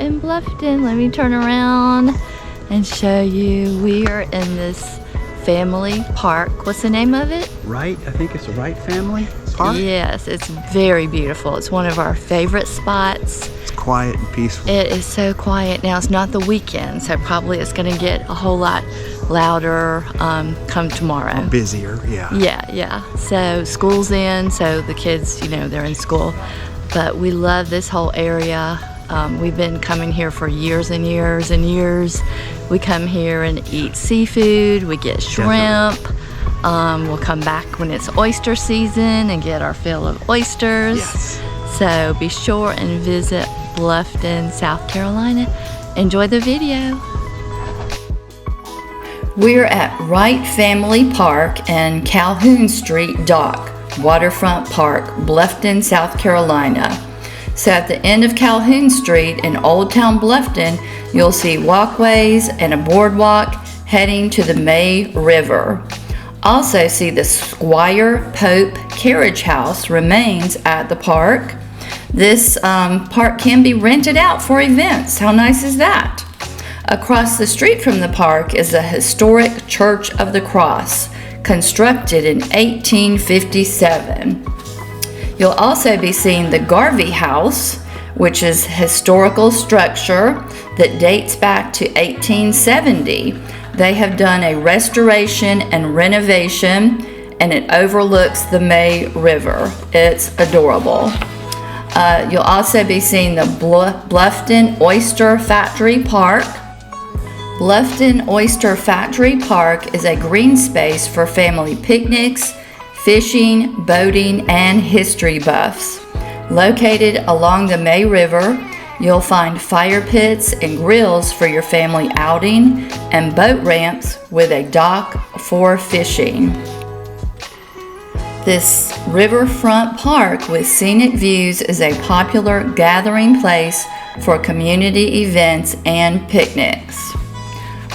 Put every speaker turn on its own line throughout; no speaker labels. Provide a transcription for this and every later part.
in Bluffton. Let me turn around and show you. We are in this family park. What's the name of it?
Wright, I think it's a Wright Family Park.
Yes, it's very beautiful. It's one of our favorite spots.
It's quiet and peaceful.
It is so quiet. Now it's not the weekend, so probably it's gonna get a whole lot louder come tomorrow.
Busier, yeah.
Yeah. So school's in, so the kids, they're in school. But we love this whole area. We've been coming here for years and years and years. We come here and eat seafood. We get shrimp. We'll come back when it's oyster season and get our fill of oysters.
Yes.
So be sure and visit Bluffton, South Carolina. Enjoy the video. We're at Wright Family Park and Calhoun Street Dock, Waterfront Park, Bluffton, South Carolina. So at the end of Calhoun Street in Old Town Bluffton, you'll see walkways and a boardwalk heading to the May River. Also see the Squire Pope Carriage House remains at the park. This park can be rented out for events. How nice is that? Across the street from the park is the historic Church of the Cross, constructed in 1857. You'll also be seeing the Garvey House, which is a historical structure that dates back to 1870. They have done a restoration and renovation, and it overlooks the May River. It's adorable. You'll also be seeing the Bluffton Oyster Factory Park. Bluffton Oyster Factory Park is a green space for family picnics, fishing, boating, and history buffs. Located along the May River, you'll find fire pits and grills for your family outing and boat ramps with a dock for fishing. This riverfront park with scenic views is a popular gathering place for community events and picnics.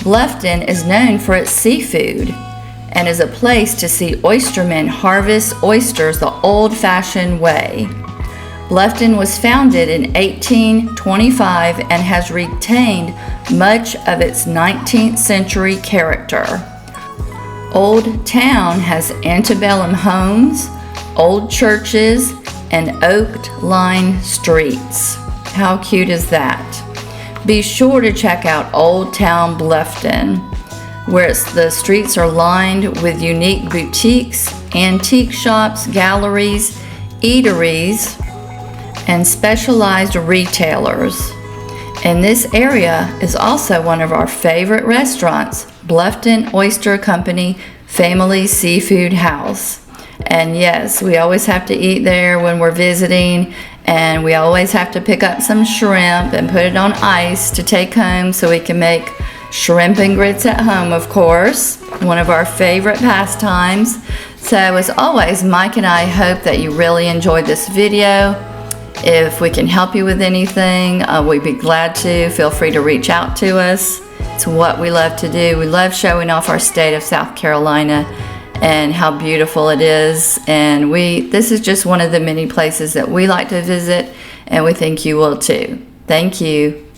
Bluffton is known for its seafood and is a place to see oystermen harvest oysters the old-fashioned way. Bluffton was founded in 1825 and has retained much of its 19th century character. Old Town has antebellum homes, old churches, and oak-lined streets. How cute is that? Be sure to check out Old Town Bluffton, where the streets are lined with unique boutiques, antique shops, galleries, eateries, and specialized retailers. And this area is also one of our favorite restaurants, Bluffton Oyster Company Family Seafood House. And yes, we always have to eat there when we're visiting, and we always have to pick up some shrimp and put it on ice to take home so we can make shrimp and grits at home, of course, one of our favorite pastimes. So as always, Mike and I hope that you really enjoyed this video. If we can help you with anything, we'd be glad to. Feel free to reach out to us. It's what we love to do. We love showing off our state of South Carolina and how beautiful it is. And this is just one of the many places that we like to visit, and we think you will too. Thank you.